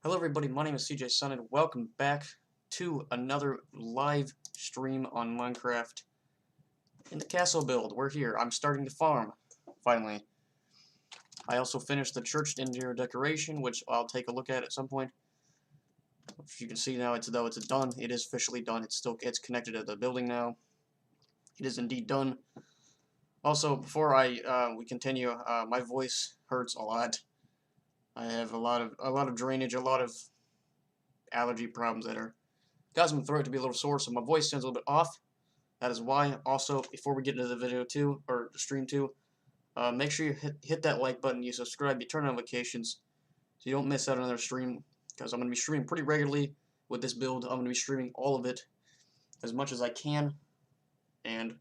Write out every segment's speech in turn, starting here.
Hello everybody, my name is CJ Sun and welcome back to another live stream on Minecraft in the castle build. We're here. I'm starting to farm, finally. I also finished the church interior decoration, which I'll take a look at some point. If you can see now, it's done. It is officially done. It's connected to the building now. It is indeed done. Also, before we continue, my voice hurts a lot. I have a lot of drainage, a lot of allergy problems that are causing my throat to be a little sore, so my voice sounds a little bit off. That is why. Also, before we get into the video too, or the stream too, make sure you hit that like button, you subscribe, you turn on notifications, so you don't miss out on another stream, because I'm going to be streaming pretty regularly with this build. I'm going to be streaming all of it as much as I can, and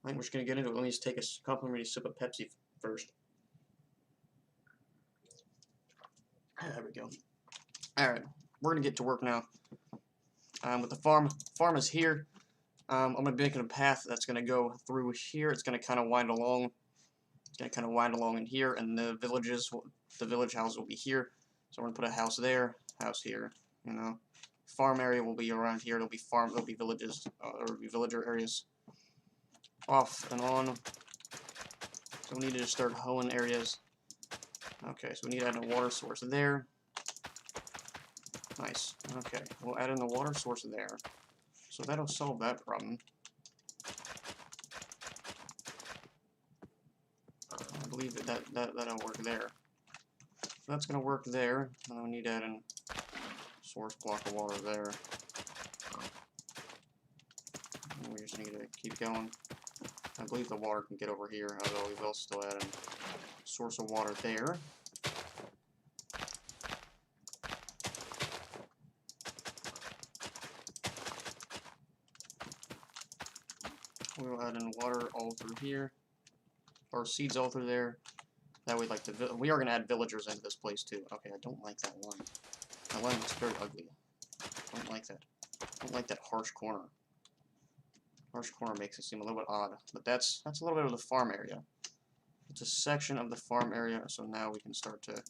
I think we're just going to get into it. Let me just take a complimentary sip of Pepsi first. There we go. Alright, we're going to get to work now. With the farm. Farm is here. I'm going to be making a path that's going to go through here. It's going to kind of wind along. It's going to kind of wind along in here, and the village house will be here. So we're going to put a house there, house here, you know. Farm area will be around here. There'll be villages, there'll be villager areas. Off and on. So we need to just start hoeing areas. Okay, so we need to add a water source there. Nice. Okay, we'll add in the water source there. So that'll solve that problem. I believe that'll work there. So that's gonna work there. And we need to add in source block of water there. And we just need to keep going. I believe the water can get over here, although we will still add in source of water there. We'll add in water all through here, or seeds all through there. That way, like we are gonna add villagers into this place too. Okay, I don't like that line. That line looks very ugly. Don't like that. Don't like that harsh corner. Harsh corner makes it seem a little bit odd, but that's a little bit of the farm area. It's a section of the farm area, so now we can start to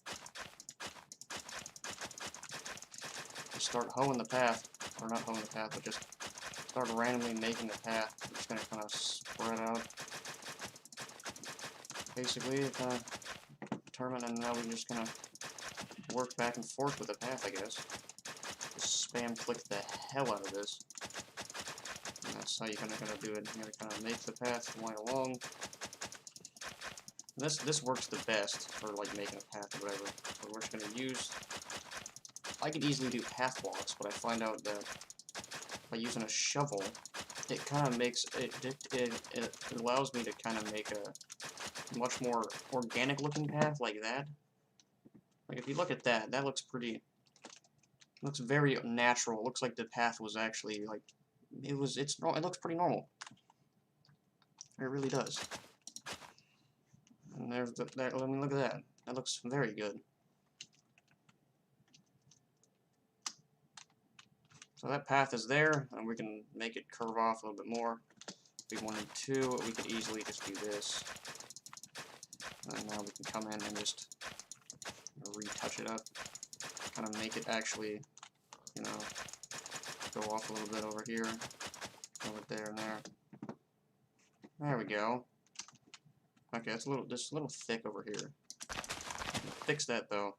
start hoeing the path, or not hoeing the path, but just start randomly making the path. We're just gonna kind of spread out. Basically, kind of determine, and now we're just gonna work back and forth with the path, I guess. Just spam click the hell out of this. And that's how you're gonna do it. You're gonna kind of make the path wind along. This works the best for like making a path or whatever. So we're just gonna use. I could easily do path walks, but I find out that by using a shovel, it kind of makes it allows me to kind of make a much more organic looking path like that. Like if you look at that, that looks looks very natural. It looks like the path was actually like it looks pretty normal. It really does. And there's I mean, look at that. That looks very good. So that path is there, and we can make it curve off a little bit more. If we wanted to, we could easily just do this. And now we can come in and just retouch it up. Kind of make it actually, you know, go off a little bit over here, over there and there. There we go. Okay, it's just a little thick over here. Fix that though.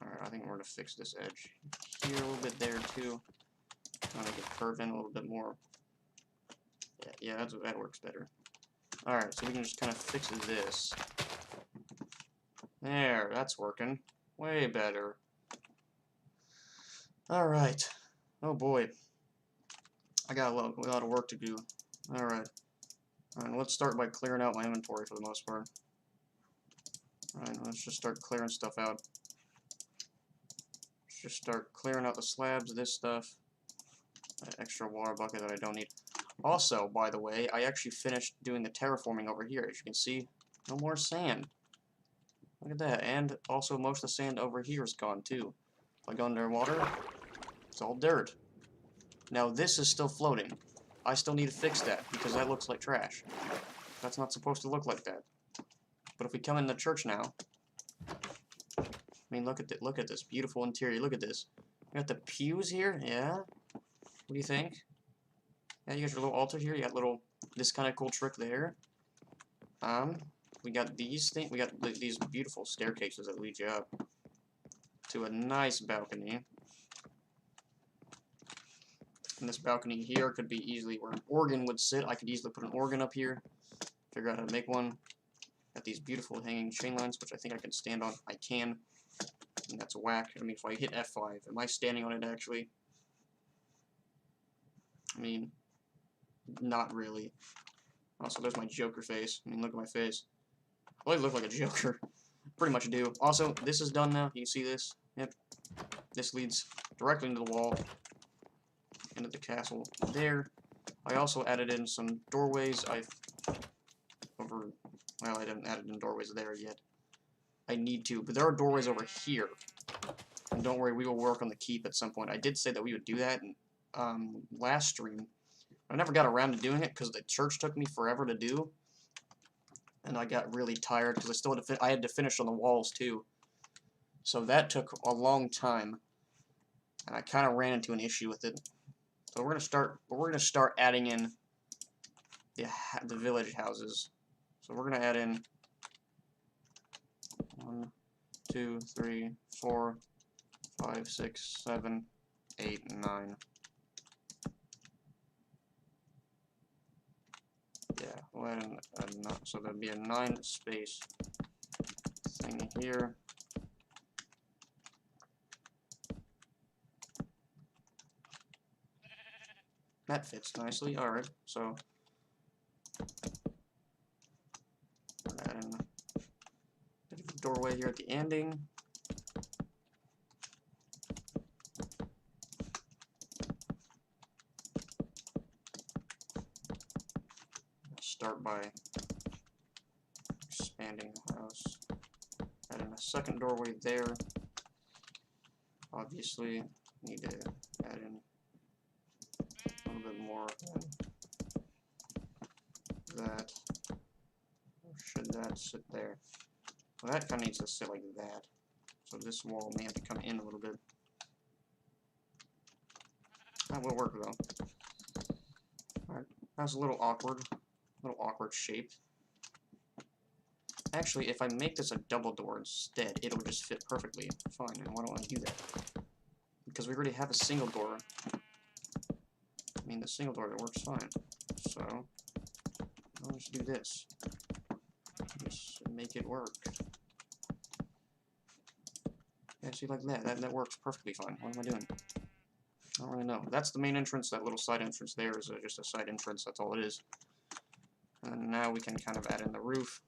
Alright, I think we're gonna fix this edge here a little bit there too. Make it curve in a little bit more. Yeah, that works better. Alright, so we can just kind of fix this. There, that's working. Way better. Alright. Oh boy. I got a lot of work to do. Alright. Alright, let's start by clearing out my inventory for the most part. Alright, let's just start clearing stuff out. Let's just start clearing out the slabs, this stuff. That extra water bucket that I don't need. Also, by the way, I actually finished doing the terraforming over here. As you can see, no more sand. Look at that. And also most of the sand over here is gone too. If I go underwater, it's all dirt. Now this is still floating. I still need to fix that because that looks like trash. That's not supposed to look like that. But if we come in the church now, I mean, look at this beautiful interior. Look at this. We got the pews here. Yeah. What do you think? Yeah, you got your little altar here. You got this kind of cool trick there. We got these things. We got these beautiful staircases that lead you up to a nice balcony. And this balcony here could be easily where an organ would sit. I could easily put an organ up here. Figure out how to make one. Got these beautiful hanging chain lines, which I think I can stand on. I can. And that's whack. I mean, if I hit F5, am I standing on it actually? I mean, not really. Also, there's my Joker face. I mean, look at my face. Well, I look like a Joker. Pretty much do. Also, this is done now. You can see this. Yep. This leads directly into the wall. Into the castle there. I also added in some doorways. Well, I didn't add in doorways there yet. I need to, but there are doorways over here. And don't worry, we will work on the keep at some point. I did say that we would do that in last stream. I never got around to doing it because the church took me forever to do. And I got really tired because I had to finish on the walls too. So that took a long time. And I kind of ran into an issue with it. So we're gonna start adding in the village houses. So we're gonna add in 1, 2, 3, 4, 5, 6, 7, 8, 9. Yeah, we'll add in so there'd be a 9 space thing here. That fits nicely. Alright, so add in a bit of a doorway here at the ending. Start by expanding the house. Add in a second doorway there. Obviously, need to add in a little bit more than that. Or should that sit there? Well, that kind of needs to sit like that. So this wall may have to come in a little bit. That will work though. Alright, that's a little awkward shape. Actually, if I make this a double door instead, it'll just fit perfectly fine. And why don't I do that? Because we already have a single door. I mean, the single door that works fine. So I'll just do this. Just make it work. Yeah, see, like that. That works perfectly fine. What am I doing? I don't really know. That's the main entrance. That little side entrance there is just a side entrance. That's all it is. And now we can kind of add in the roof.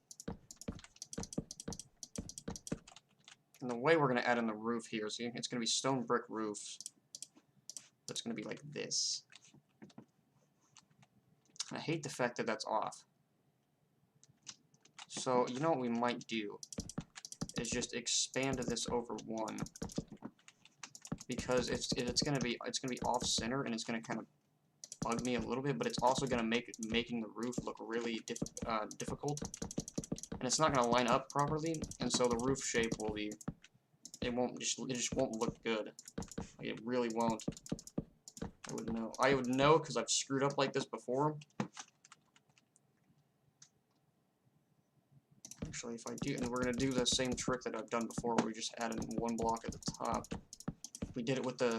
And the way we're going to add in the roof here, see, it's going to be stone brick roofs. It's going to be like this. I hate the fact that that's off. So, you know what we might do? Is just expand this over 1. Because it's going to be off center and it's going to kind of bug me a little bit, but it's also going to make making the roof look really difficult. And it's not going to line up properly, and so the roof shape will be it just won't look good. Like, it really won't. I would know because I've screwed up like this before. Actually, if I do, and we're gonna do the same trick that I've done before, where we just add in 1 block at the top. We did it with the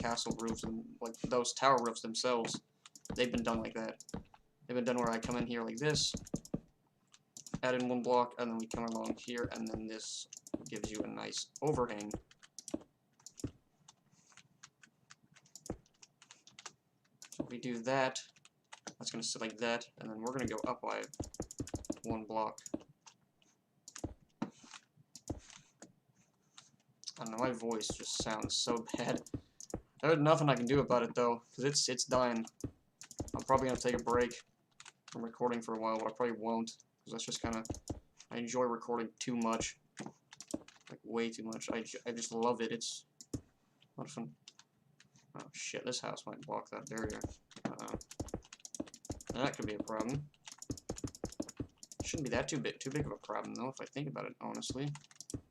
castle roofs and like those tower roofs themselves. They've been done like that. They've been done where I come in here like this, add in 1 block, and then we come along here, and then this gives you a nice overhang. So if we do that, that's going to sit like that, and then we're going to go up by 1 block. I don't know, my voice just sounds so bad. There's nothing I can do about it though, because it's dying. I'm probably going to take a break from recording for a while, but I probably won't, because that's just kind of, I enjoy recording too much. Like, way too much. I just love it. It's a lot of fun. Oh shit, this house might block that barrier. That could be a problem. shouldn't be that too big of a problem though, if I think about it, honestly.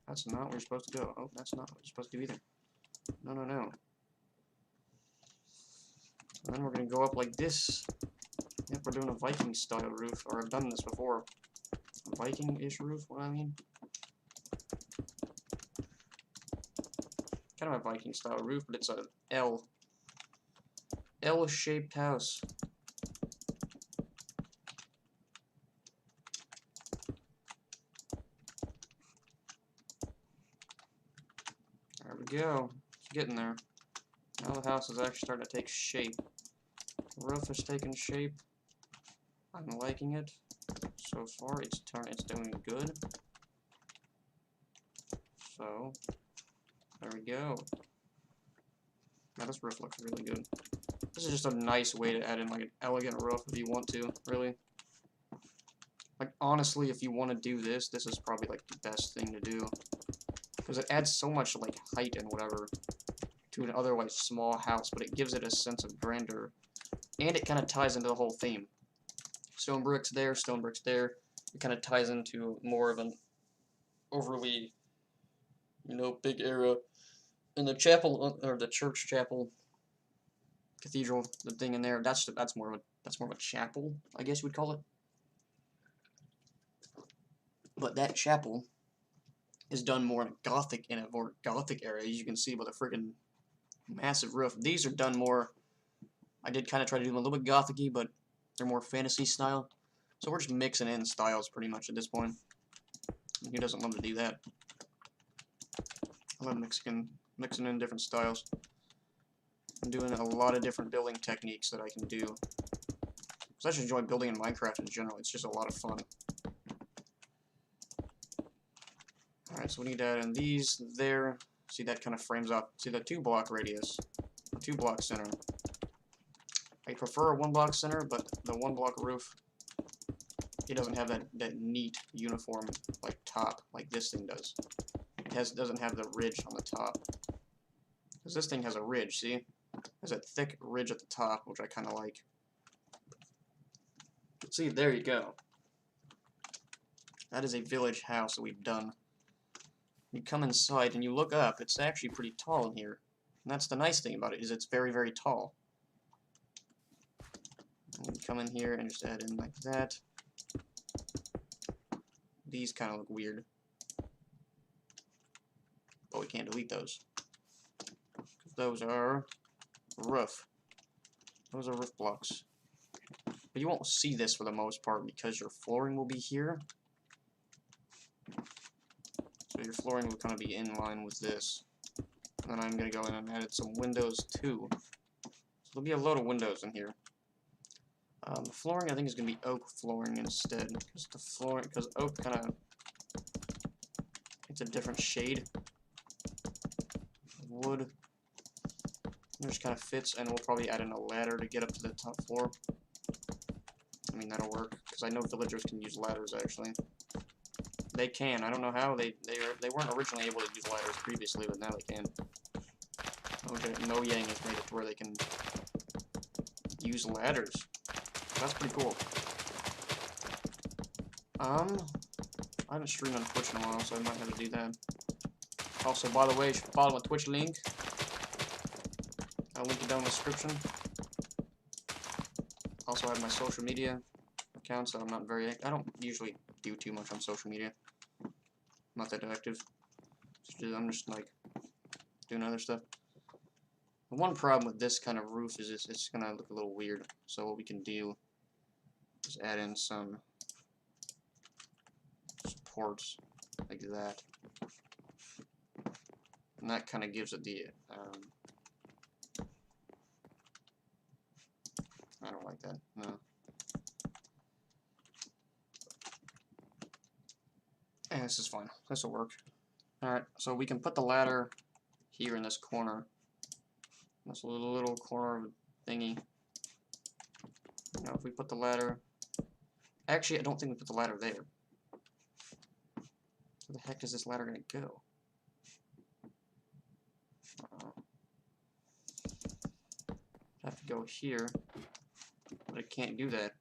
That's not where you're supposed to go. Oh, that's not what you're supposed to do either. No, no, no. And then we're gonna go up like this. Yep, we're doing a Viking style roof, or I've done this before. A Viking-ish roof, what I mean? Kind of a Viking style roof, but it's a L-shaped house. There we go. It's getting there. Now the house is actually starting to take shape. The roof is taking shape. I'm liking it. So far, it's doing good. So, there we go. Now this roof looks really good. This is just a nice way to add in like an elegant roof if you want to, really. Like, honestly, if you want to do this, this is probably like the best thing to do. Because it adds so much like height and whatever to an otherwise small house, but it gives it a sense of grandeur. And it kind of ties into the whole theme. Stone bricks there, stone bricks there. It kind of ties into more of an overly, you know, big area. And the chapel, or the church chapel, cathedral, the thing in there, that's more of a chapel, I guess you would call it. But that chapel is done more in a more gothic area, as you can see by the friggin' massive roof. These are done more. I did kind of try to do them a little bit gothic-y, but they're more fantasy style. So we're just mixing in styles pretty much at this point. Who doesn't love to do that? I love mixing in different styles. I'm doing a lot of different building techniques that I can do. Because I just enjoy building in Minecraft in general. It's just a lot of fun. Alright, so we need to add in these there. See, that kind of frames up. See, the 2-block radius. A 2-block center. I prefer a 1-block center, but the 1-block roof, it doesn't have that neat, uniform, like, top, like this thing does. It doesn't have the ridge on the top. Because this thing has a ridge, see? It has a thick ridge at the top, which I kind of like. See, there you go. That is a village house that we've done. You come inside and you look up, it's actually pretty tall in here. And that's the nice thing about it, is it's very, very tall. And you come in here and just add in like that. These kind of look weird. But we can't delete those. Because those are roof. Those are roof blocks. But you won't see this for the most part because your flooring will be here. So your flooring will kind of be in line with this. And then I'm going to go in and add some windows too. So there'll be a load of windows in here. The flooring I think is going to be oak flooring instead. Because oak kind of, it's a different shade of wood. It just kind of fits, and we'll probably add in a ladder to get up to the top floor. I mean, that'll work, because I know villagers can use ladders, actually. They can. I don't know how. They weren't originally able to use ladders previously, but now they can. Okay, Mojang has made it to where they can use ladders. That's pretty cool. I haven't streamed on Twitch in a while, so I might have to do that. Also, by the way, you should follow my Twitch link. I'll link it down in the description. Also, I have my social media accounts that I don't usually do too much on social media. I'm not that active. I'm just like doing other stuff. The one problem with this kind of roof is it's gonna look a little weird. So what we can do is add in some supports like that, and that kind of gives it the I don't like that. No. And this is fine. This will work. Alright, so we can put the ladder here in this corner. This little corner of thingy. Now, if we put the ladder... Actually, I don't think we put the ladder there. Where the heck is this ladder going to go? I have to go here. But I can't do that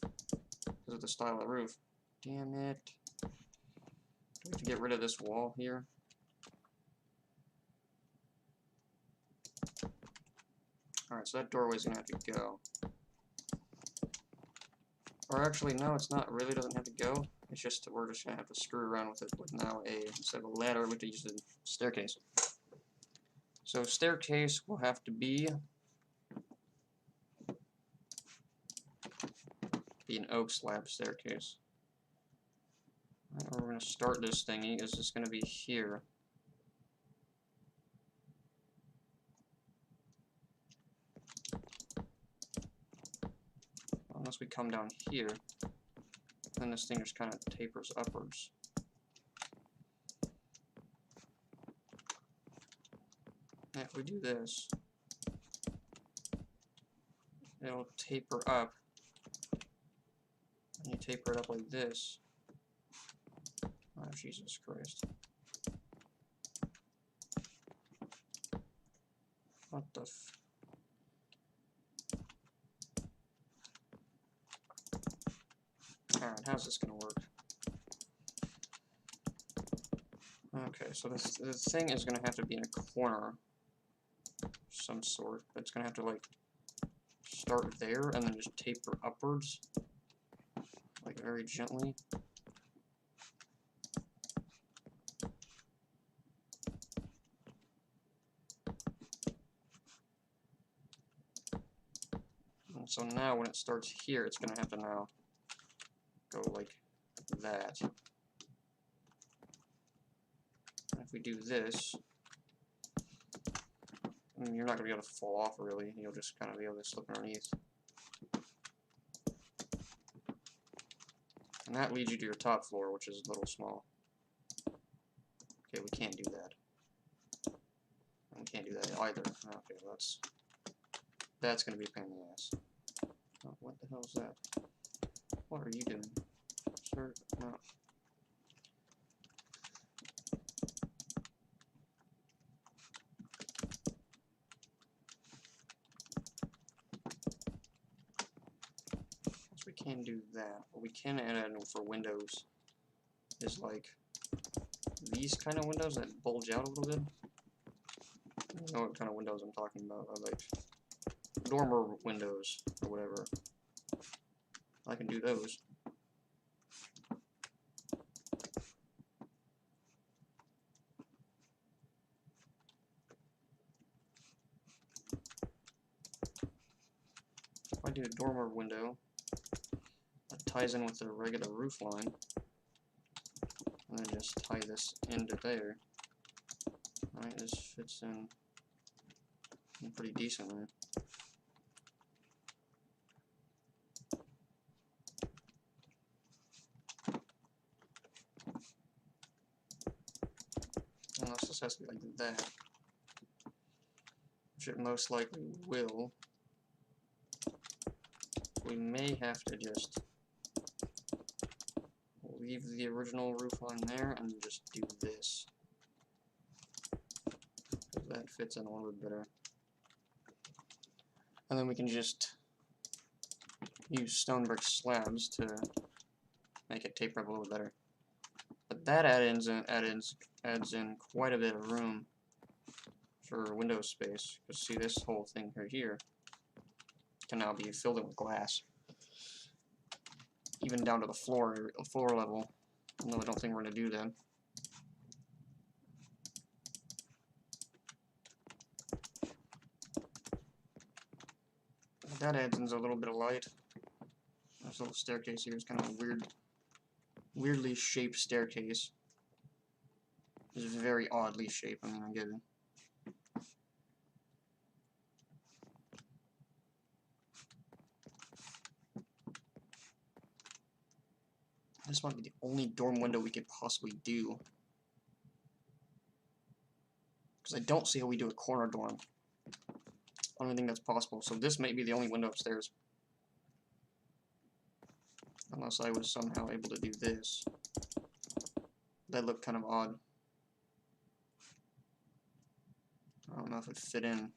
because of the style of the roof. Damn it. Do we have to get rid of this wall here? Alright, so that doorway's gonna have to go. Or actually, no, it's not. It really doesn't have to go. It's just, we're just gonna have to screw around with it with now instead of a ladder, we have to use a staircase. So staircase will have to be an oak slab staircase. Right, where we're gonna start this thingy is just gonna be here. Unless we come down here, then this thing just kind of tapers upwards. And if we do this, it'll taper up. And you taper it up like this. Oh, Jesus Christ. What the f... Alright, how's this gonna work? Okay, so the thing is gonna have to be in a corner of some sort. It's gonna have to, like, start there and then just taper upwards. Like, very gently. And so now when it starts here, it's gonna have to now go like that. And if we do this, I mean, you're not gonna be able to fall off really. You'll just kind of be able to slip underneath. And that leads you to your top floor, which is a little small. Okay, we can't do that. And we can't do that either. Okay, that's gonna be a pain in the ass. Oh, what the hell is that? What are you doing? Sir, no. So we can do that. What we can add in for windows is like these kind of windows that bulge out a little bit. I don't know what kind of windows I'm talking about. Like dormer windows or whatever. I can do those. If I do a dormer window, that ties in with the regular roof line, and then just tie this into there. Alright, this fits in pretty decently. Unless this has to be like that, which it most likely will. We may have to just leave the original roof line there and just do this. Because that fits in a little bit better. And then we can just use stone brick slabs to make it taper up a little better. But that adds in quite a bit of room for window space. Because see, this whole thing right here can now be filled in with glass, even down to the floor level. Although I don't think we're gonna do that. That adds in a little bit of light. This little staircase here is kind of a weirdly shaped staircase. It's very oddly shaped, I mean, I get it. This might be the only dorm window we could possibly do. Because I don't see how we do a corner dorm. I don't think that's possible, so this may be the only window upstairs. Unless I was somehow able to do this. That looked kind of odd. I don't know if it fit in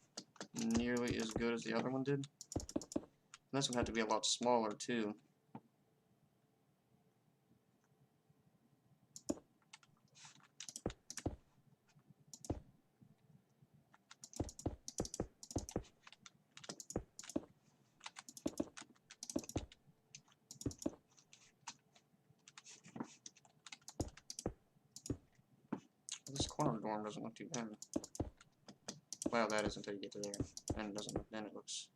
nearly as good as the other one did. And this one had to be a lot smaller too. corner dorm doesn't look too bad. Well, that is until you get to there. And it doesn't look, then it looks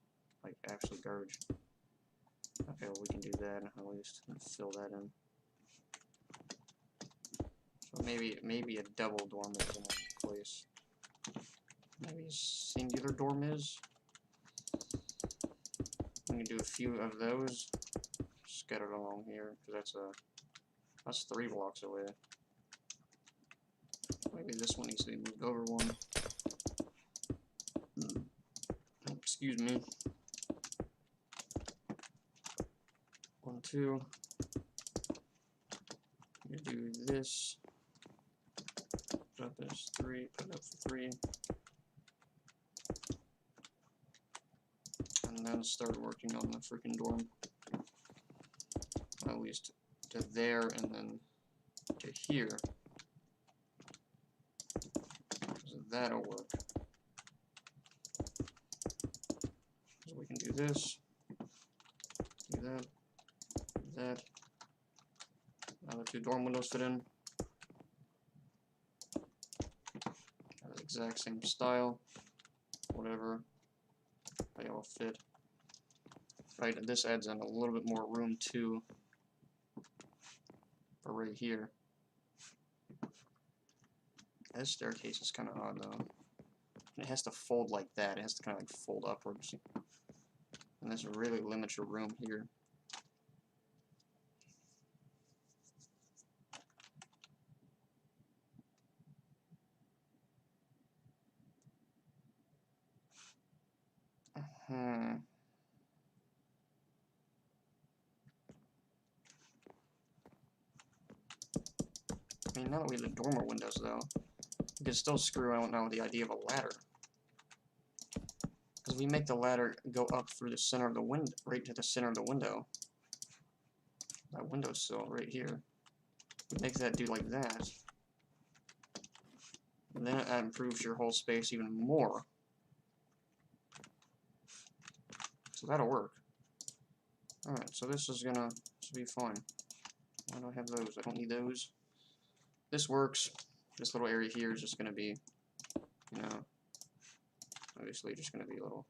like absolute garbage. Okay, well we can do that at least and fill that in. So maybe a double dorm is in a place. Maybe a singular dorm is. We can do a few of those scattered along here, because that's 3 blocks away. Maybe this one needs to be moved over one. Excuse me. 1, 2. We do this. Put up as 3. Put it up for 3. And then start working on the freaking dorm. At least to there and then to here. So that'll work. So we can do this. Do that. Do that. Now the 2 dorm windows fit in. The exact same style. Whatever. They all fit. Right, and this adds in a little bit more room too. For right here. This staircase is kind of odd though. It has to fold like that. It has to kind of like fold upwards. And this really limits your room here. I mean, now that we have the dormer windows, though, we can still screw out now with the idea of a ladder. Because we make the ladder go up through the center of the window, right to the center of the window. That windowsill right here. We make that do like that. And then it improves your whole space even more. So that'll work. Alright, so this is gonna be fine. Why do I have those? I don't need those. This works. This little area here is just gonna be, you know, obviously just gonna be a little.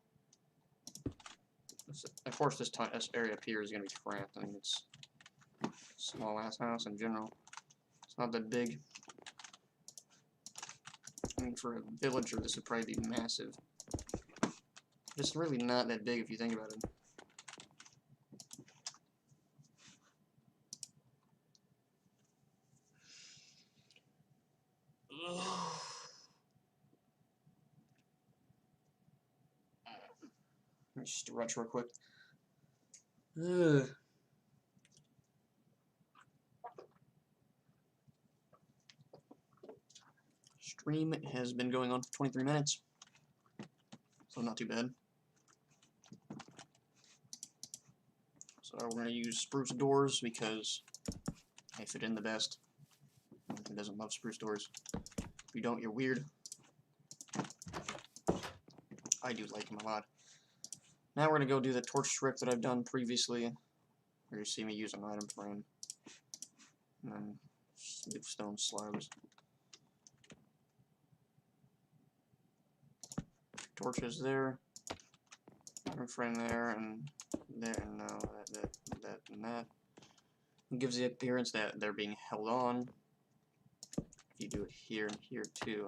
Of course, this area up here is gonna be cramped. I mean, it's a small ass house in general. It's not that big. I mean, for a villager, this would probably be massive. It's really not that big if you think about it. Let me stretch real quick. Ugh. Stream has been going on for 23 minutes, so not too bad. So we're going to use spruce doors because they fit in the best. Who doesn't love spruce doors? If you don't, you're weird. I do like them a lot. Now we're going to go do the torch strip that I've done previously, where you see me use an item frame. And then leave stone slabs. Torches there. Item frame there, and there, and that, and that. It gives the appearance that they're being held on. If you do it here and here too,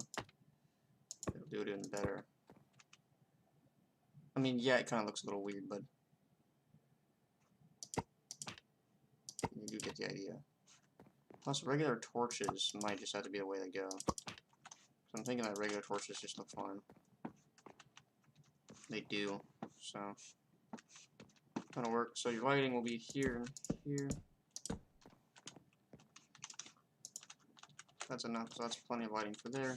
it'll do it even better. I mean, yeah, it kind of looks a little weird, but you do get the idea. Plus, regular torches might just have to be the way they go. So I'm thinking that regular torches just look fine. They do, so that'll work. So your lighting will be here and here. That's enough, so that's plenty of lighting for there.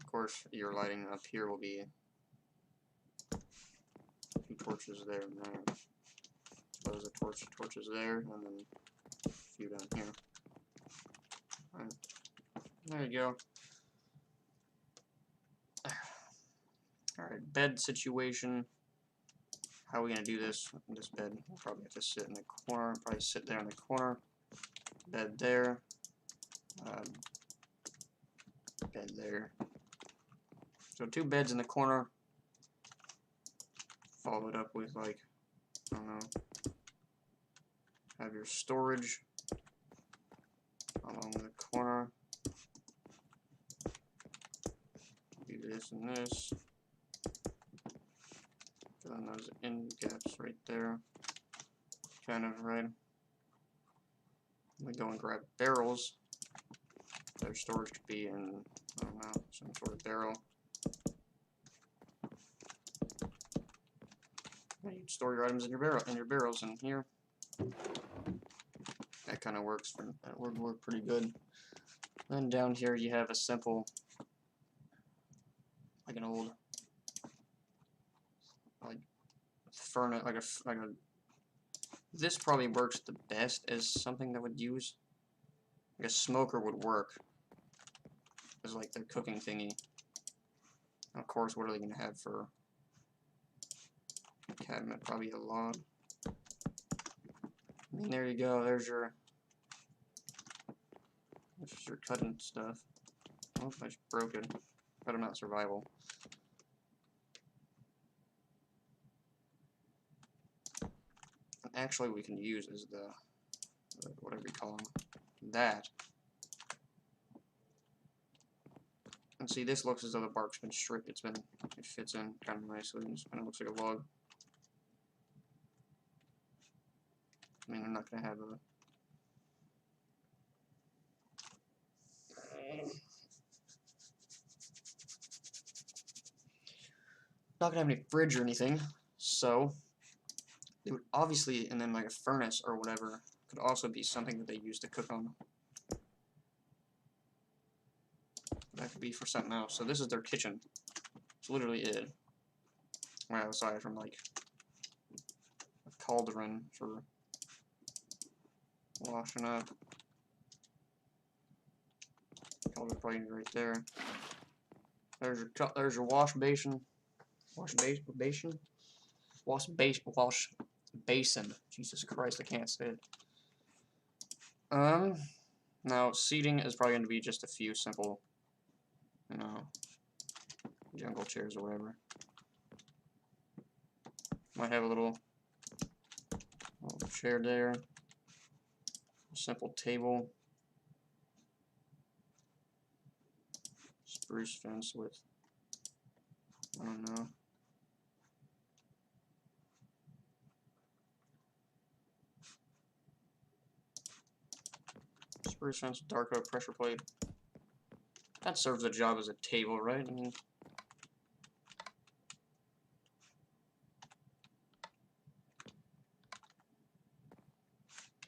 Of course, your lighting up here will be 2 torches there and there. Those are torches there, and then a few down here. Alright. There you go. Alright, bed situation. How are we going to do this? This bed will probably have to sit in the corner. Probably sit there in the corner. Bed there. Okay, there. So 2 beds in the corner, followed up with, like, I don't know, have your storage along the corner. Do this and this. Fill in those end gaps right there. Kind of, right? We go and grab barrels. Their storage could be in, I don't know, some sort of barrel. And you store your items in your barrels in here. That kind of works for that would work pretty good. Then down here you have a simple, like an old, like furnace, like a. This probably works the best as something that would use, like a smoker would work as like their cooking thingy. And of course, what are they gonna have for a cabinet? Probably a log. I mean, there you go. There's your cutting stuff. Oh, I just broke it. But I'm not survival. Actually, we can use is the whatever you call them. That. And see, this looks as though the bark's been stripped. It fits in kind of nicely. It kind of looks like a log. I mean, I'm not gonna have a. Not gonna have any fridge or anything, so it would obviously, and then like a furnace or whatever could also be something that they use to cook on. That could be for something else. So this is their kitchen. It's literally it. Well, aside from like a cauldron for washing up. Cauldron probably right there. There's your wash basin. Wash basin. Jesus Christ, I can't say it. Now seating is probably going to be just a few simple, you know, jungle chairs or whatever. Might have a little chair there. A simple table. Spruce fence with, I don't know. Spruce fence with dark oak pressure plate. That serves a job as a table, right? I mean,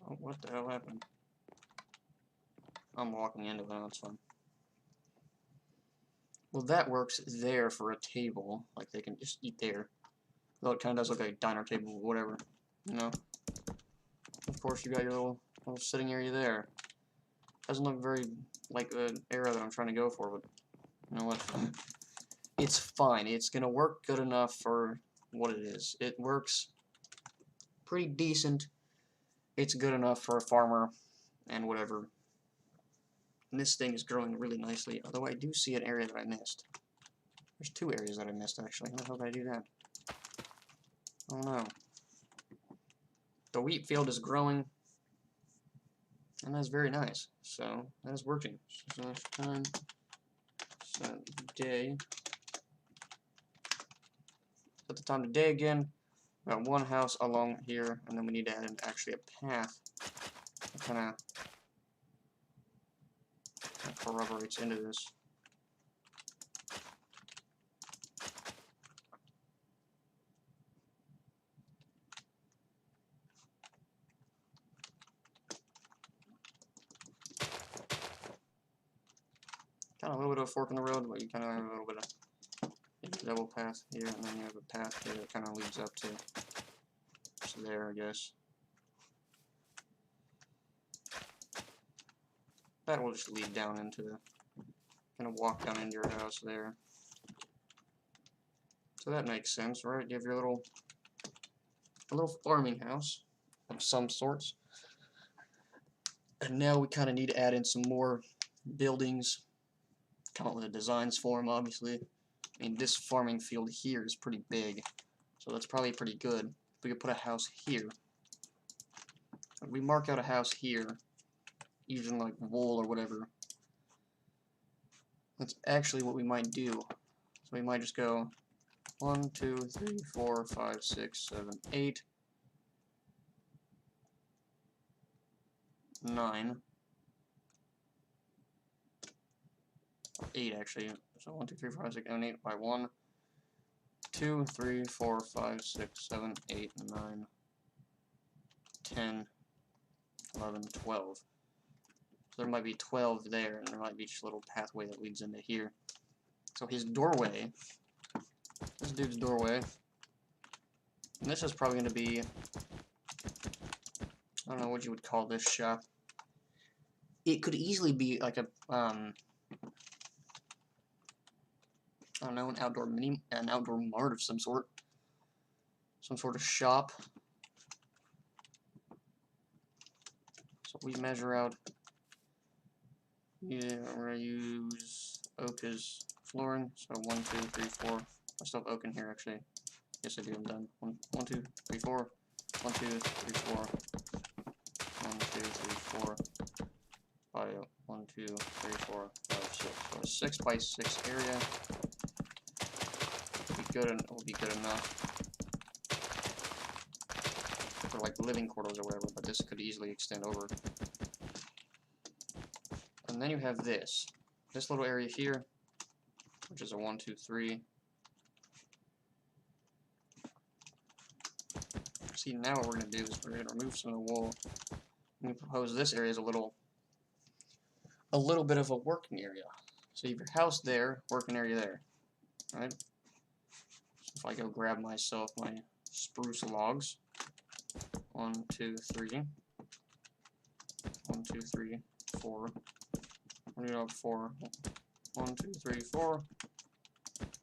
oh, what the hell happened? I'm walking into that, that's fine. Well, that works there for a table. Like, they can just eat there. Though it kind of does look like a diner table, whatever. You know? Of course, you got your little sitting area there. Doesn't look very like the area that I'm trying to go for, but you know what? It's fine. It's gonna work good enough for what it is. It works pretty decent. It's good enough for a farmer and whatever. And this thing is growing really nicely, although I do see an area that I missed. There's 2 areas that I missed, actually. How the hell did I do that? Oh no. The wheat field is growing, and that's very nice. So, that is working. So, time, set day. Set the time to day again. We got 1 house along here, and then we need to add in actually a path that kind of corroborates into this. Kind of a little bit of a fork in the road, but you kind of have a little bit of a double path here, and then you have a path here that kind of leads up to there, I guess. That will just lead down into the, kind of walk down into your house there. So that makes sense, right? You have your a little farming house of some sorts. And now we kind of need to add in some more buildings come up with the designs for them, obviously. I mean, this farming field here is pretty big, so that's probably pretty good. We could put a house here. If we mark out a house here, using like wool or whatever, that's actually what we might do. So we might just go 1, 2, 3, 4, 5, 6, 7, 8, 9, 8 actually. So 1, 2, 3, 4, 5, 6, 7, 8 by 1, 2, 3, 4, 5, 6, 7, 8, 9, 10, 11, 12. So there might be 12 there, and there might be just a little pathway that leads into here. So his doorway, this dude's doorway, and this is probably going to be, I don't know what you would call this shop. It could easily be like a, I don't know, an outdoor mart of some sort of shop. So we measure out. Yeah, we're gonna use oak as flooring. So 1, 2, 3, 4. I still have oak in here actually. Yes, I do. I'm done. 1, 2, 3, 4. 1, 2, 3, 4. 1, 2, 3, 4. 5. 1, 2, 3, 4, 5, 6. So a 6 by 6 area. Will be good enough for like living quarters or whatever, but this could easily extend over. And then you have this little area here, which is a 1, 2, 3. See, now what we're going to do is we're going to remove some of the wool. And we propose this area is a little bit of a working area. So you have your house there, working area there, right? So if I go grab myself my spruce logs, 1, 2, 3, 1, 2, 3, 4. We're gonna go 4. 1, 2, 3, 4.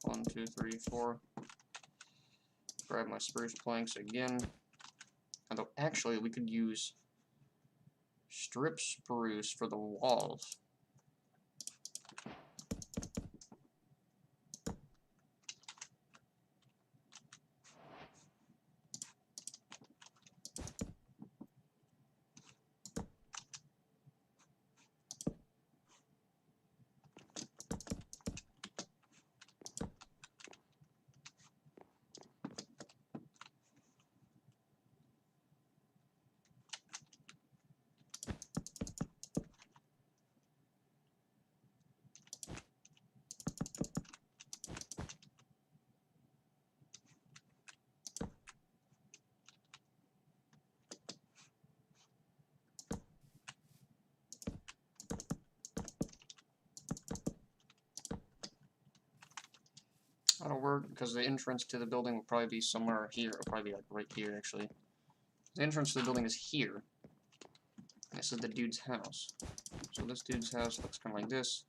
1, 2, 3, 4. Grab my spruce planks again. Although actually we could use strip spruce for the walls. That'll work because the entrance to the building will probably be somewhere here. It'll probably be like right here actually. The entrance to the building is here. And this is the dude's house. So this dude's house looks kind of like this.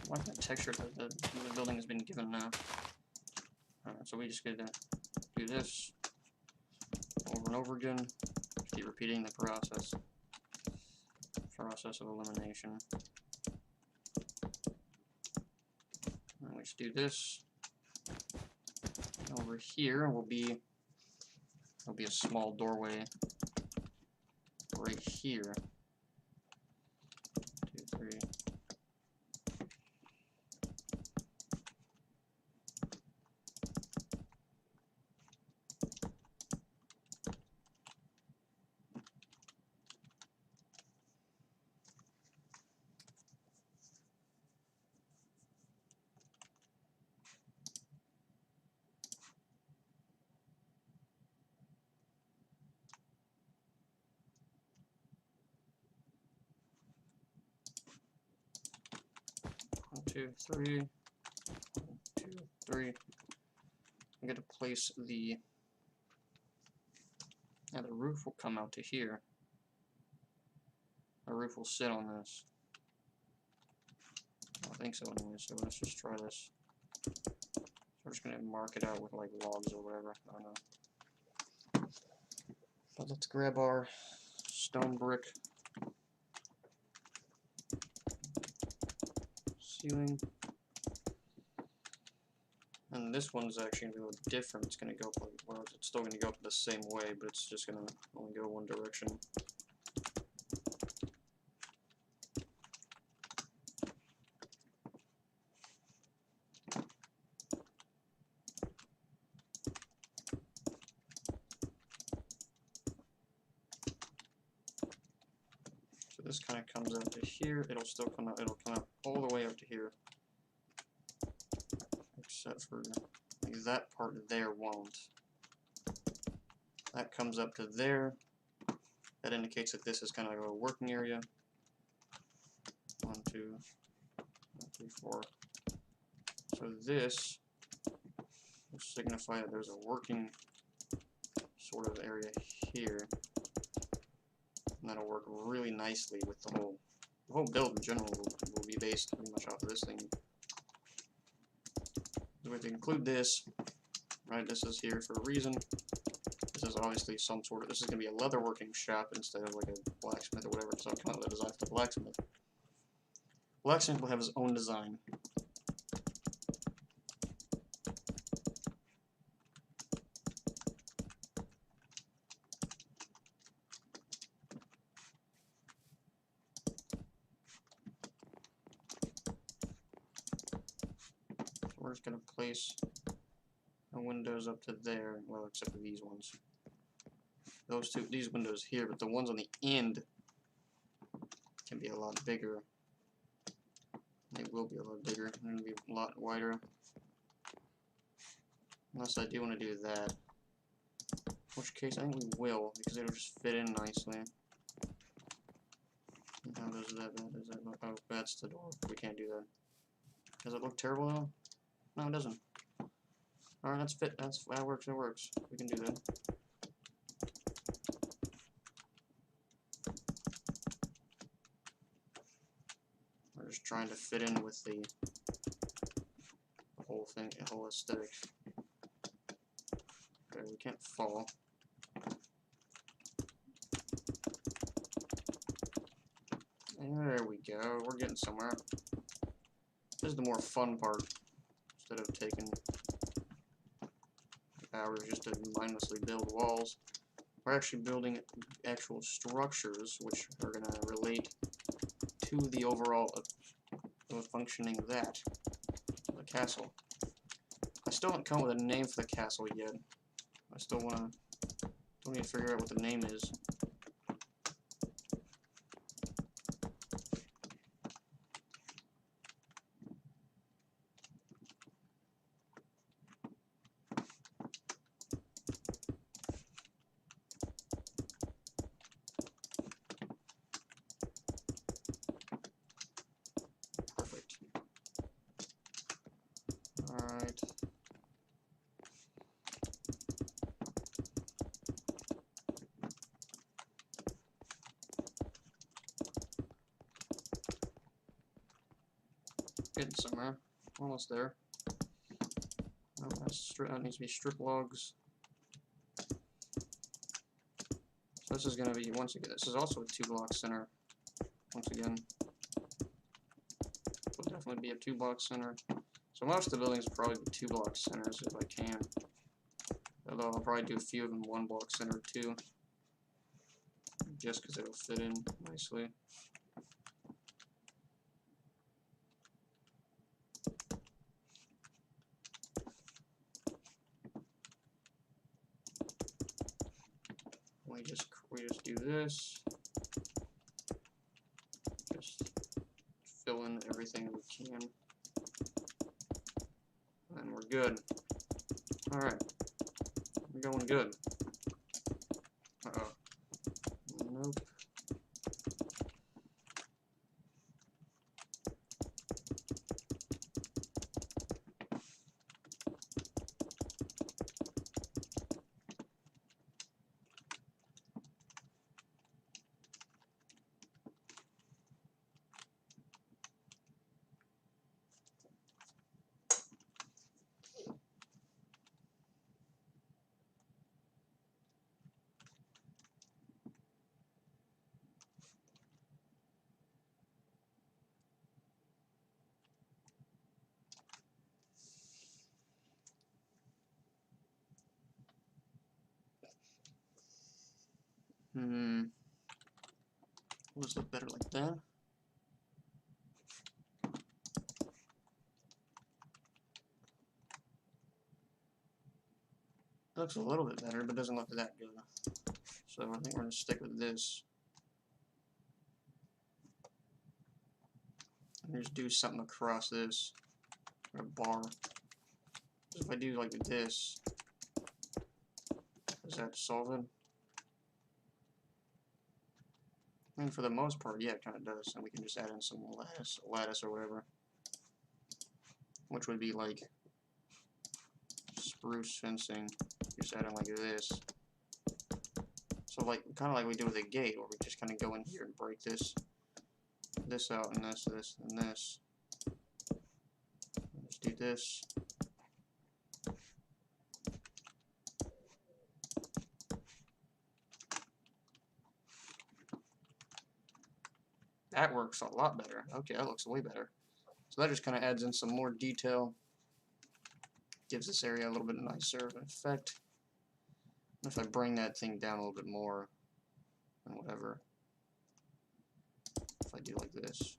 I like that texture that the building has been given now. Alright, so we just get to do this over and over again. Just keep repeating the process of elimination. And we just do this. Over here will be a small doorway right here. 2, 3. One, 2, 3. 1, 2, 3. I'm going to place the roof will come out to here. The roof will sit on this. I think so anyway, so let's just try this. So we're just going to mark it out with like logs or whatever. I don't know. But let's grab our stone brick ceiling. And this one's actually going to be a little different. It's going to go up like, well, it's still going to go up the same way, but it's just going to only go one direction. So this kind of comes out to here. It'll still come out. It'll come out all the way up to here. Except for like that part there won't. That comes up to there. That indicates that this is kind of like a working area. 1, 2, 3, 4. So this will signify that there's a working sort of area here. And that'll work really nicely with the whole build in general will be based pretty much off of this thing. So we have to include this, right? This is here for a reason. This is obviously some sort of, this is going to be a leatherworking shop instead of like a blacksmith or whatever, so I'll come up with a design for the blacksmith. Blacksmith will have his own design. We're just going to place the windows up to there, well, except for these ones. These windows here, but the ones on the end can be a lot bigger. They will be a lot bigger. They're going to be a lot wider. Unless I do want to do that. In which case, I think we will, because it'll just fit in nicely. How does that look? Oh, that's the door. We can't do that. Does it look terrible though? No, it doesn't. Alright, that works, it works. We can do that. We're just trying to fit in with the whole thing, the whole aesthetic. Okay, we can't fall. There we go, we're getting somewhere. This is the more fun part. Instead of taking hours just to mindlessly build walls, we're actually building actual structures which are going to relate to the overall functioning of the castle. I still haven't come up with a name for the castle yet. I still need to figure out what the name is. Alright. Getting somewhere. Almost there. Oh, that needs to be strip logs. So this is going to be, once again, this is also a 2-block center. Once again. Will definitely be a 2-block center. So most of the buildings will probably be 2-block centers if I can. Although I'll probably do a few of them 1-block center too. Just because it'll fit in nicely. We just do this. Just fill in everything we can. And we're good. Alright. We're going good. Uh-oh. Nope. Let's look better like that. Looks a little bit better, but doesn't look that good. So I think we're gonna stick with this. And just do something across this. A bar. So if I do like this, does that solve it? I mean, for the most part, yeah, it kind of does. And we can just add in some lattice or whatever. Which would be like spruce fencing. Just add in like this. So like, kind of like we do with a gate, where we just kind of go in here and break this out, and this, and this. Let's do this. That works a lot better. Okay, that looks way better. So that just kind of adds in some more detail. Gives this area a little bit nicer of an effect. And if I bring that thing down a little bit more, and whatever. If I do like this.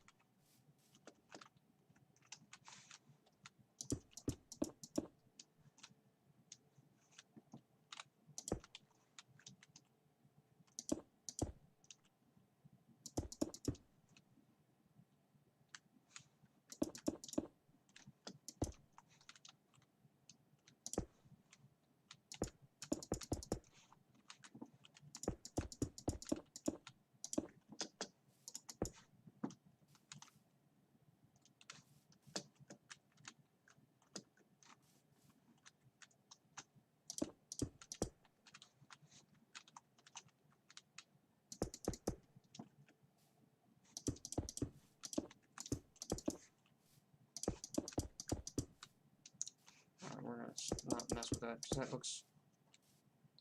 We're gonna not mess with that because that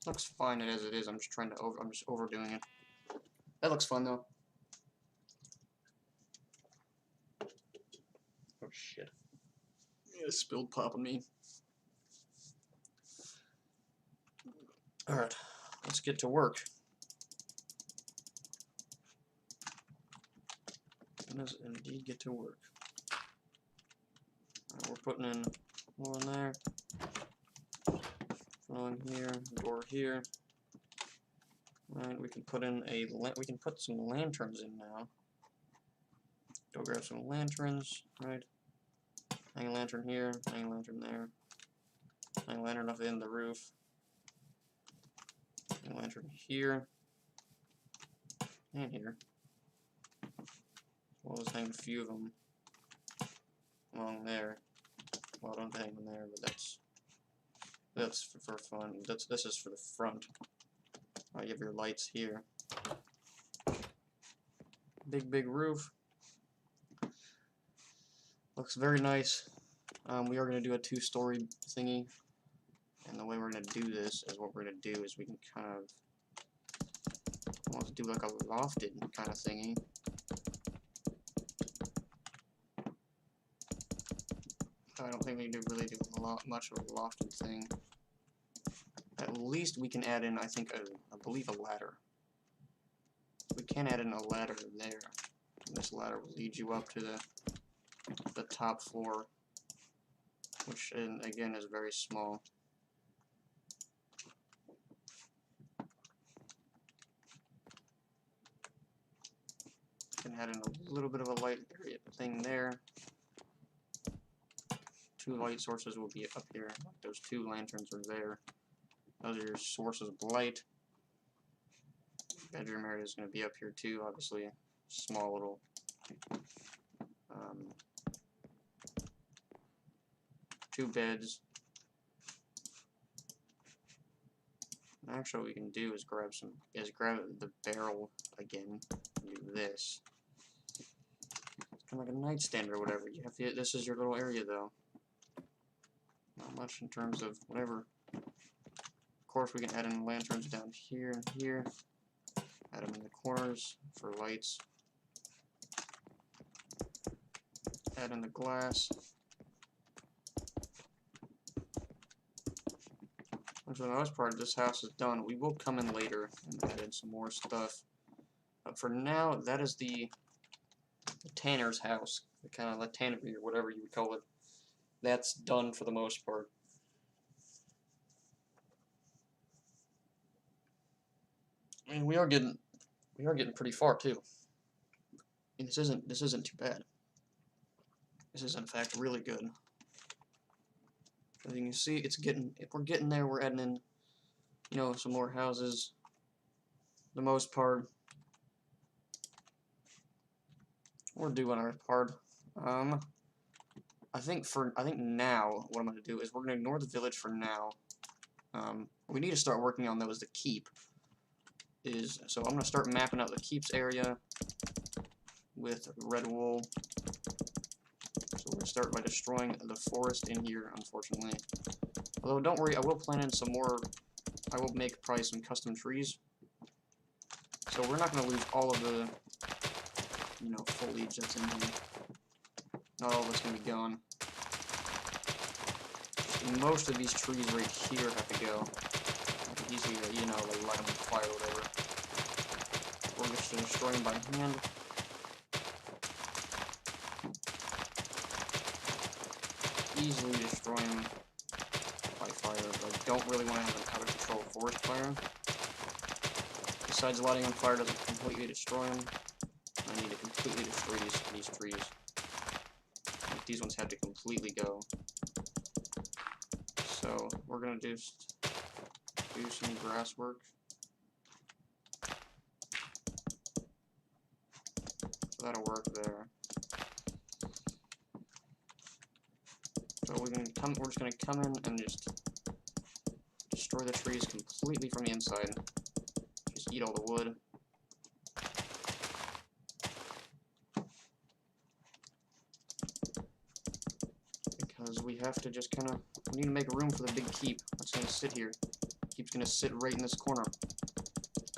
looks fine as it is. I'm just trying to I'm just overdoing it. That looks fun though. Oh shit! Yeah, spilled pop on me. All right, let's get to work. Let's indeed get to work. All right, we're putting in more in there. Filling here, door here. Right, we can put in we can put some lanterns in now. Go grab some lanterns, right? Hang a lantern here, hang a lantern there. Hang a lantern up in the roof. Hang a lantern here. And here. We'll just hang a few of them along there. Well, don't hang them there, but that's for fun. This is for the front. You have your lights here. Big roof. Looks very nice. We are going to do a 2-story thingy. And the way we're going to do this is what we're going to do is we can kind of almost do like a lofted kind of thingy. I don't think we can really do much of a lofted thing. At least we can add in, I think, I believe a ladder. We can add in a ladder there. And this ladder will lead you up to the top floor, which again is very small. Can add in a little bit of a light area thing there. 2 light sources will be up here. Those 2 lanterns are there. Those are your sources of light. Bedroom area is going to be up here too, obviously. Small little 2 beds. And actually, what we can do is grab the barrel again. And do this. It's kind of like a nightstand or whatever. This is your little area though. Not much in terms of whatever. Of course, we can add in lanterns down here and here. Add them in the corners for lights. Add in the glass. For the most part, this house is done. We will come in later and add in some more stuff. But for now, that is the tanner's house. The kind of the tannery or whatever you would call it. That's done for the most part. I mean, we are getting pretty far too. And this isn't too bad. This is in fact really good. As you can see, we're getting there. We're adding in, you know, some more houses. For the most part, we're doing our part. I think now what I'm gonna do is we're gonna ignore the village for now. We need to start working on though is the keep. So I'm gonna start mapping out the keeps area with red wool. So we're gonna start by destroying the forest in here, unfortunately. Although don't worry, I will plant in some more. I will make probably some custom trees. So we're not gonna lose all of the, you know, foliage that's in here. Not all of it's gonna be gone. Most of these trees right here have to go. I can easily, you know, like light them on fire or whatever. We're just gonna destroy them by hand. Easily destroy them by fire, but I don't really want to have an out of control forest fire. Besides, lighting on fire doesn't completely destroy them. I need to completely destroy these trees. Like, these ones have to completely go. So we're gonna just do some grass work. So that'll work there. So we're just gonna come in and just destroy the trees completely from the inside. Just eat all the wood. Because we have to just kind of, we need to make room for the big keep that's gonna sit here. Keep's gonna sit right in this corner.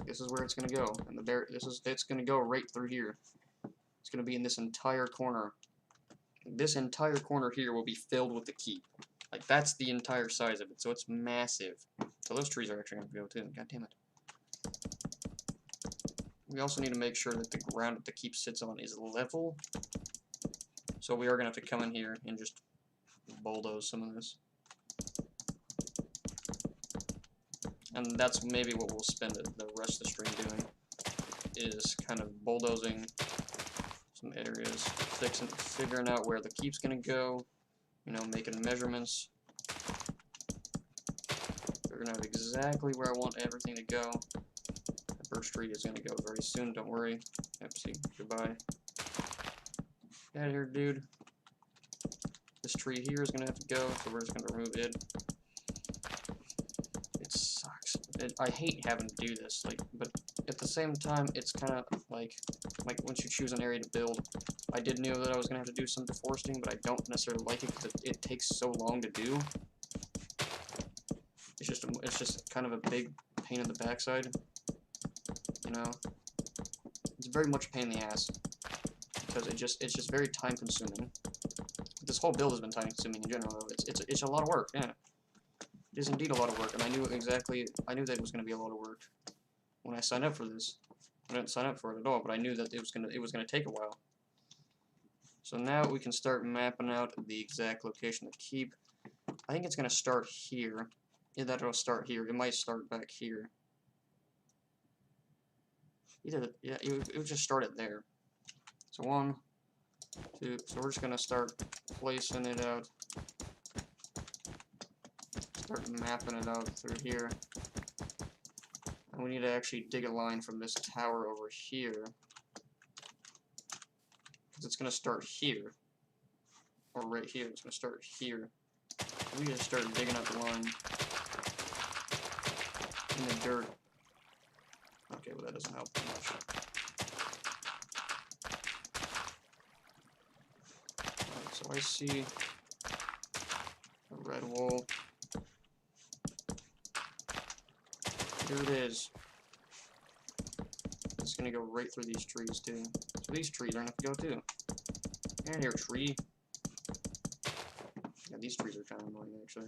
This is where it's gonna go, and it's gonna go right through here. It's gonna be in this entire corner. This entire corner here will be filled with the keep. Like, that's the entire size of it, so it's massive. So those trees are actually gonna go too. God damn it. We also need to make sure that the ground that the keep sits on is level. So we are gonna have to come in here and just bulldoze some of this. And that's maybe what we'll spend the rest of the stream doing, is kind of bulldozing some areas, figuring out where the keep's gonna go, you know, making measurements, figuring out exactly where I want everything to go. The birch tree is gonna go very soon, don't worry. Oopsie, goodbye. Get out of here, dude. This tree here is gonna have to go, so we're just gonna remove it. It sucks. I hate having to do this, like, but at the same time, it's kind of like once you choose an area to build, I did know that I was gonna have to do some deforesting, but I don't necessarily like it because it takes so long to do. It's just kind of a big pain in the backside, you know. It's very much a pain in the ass because it's just very time consuming. This whole build has been time consuming in general, though. It's a lot of work, yeah. It is indeed a lot of work, and I knew that it was going to be a lot of work when I signed up for this. I didn't sign up for it at all, but I knew that it was going to take a while. So now we can start mapping out the exact location to keep. I think it's going to start here. Yeah, that'll start here. It might start back here. Yeah, it would just start it there. So 1, 2. So we're just going to start placing it out. Start mapping it out through here. And we need to actually dig a line from this tower over here. Because it's going to start here. Or right here. It's going to start here. We need to start digging up the line in the dirt. Okay, well that doesn't help too much. Alright, so I see a red wool. Here it is. It's gonna go right through these trees too. So these trees are gonna have to go too. Get out of here, tree. Yeah, these trees are kind of annoying actually.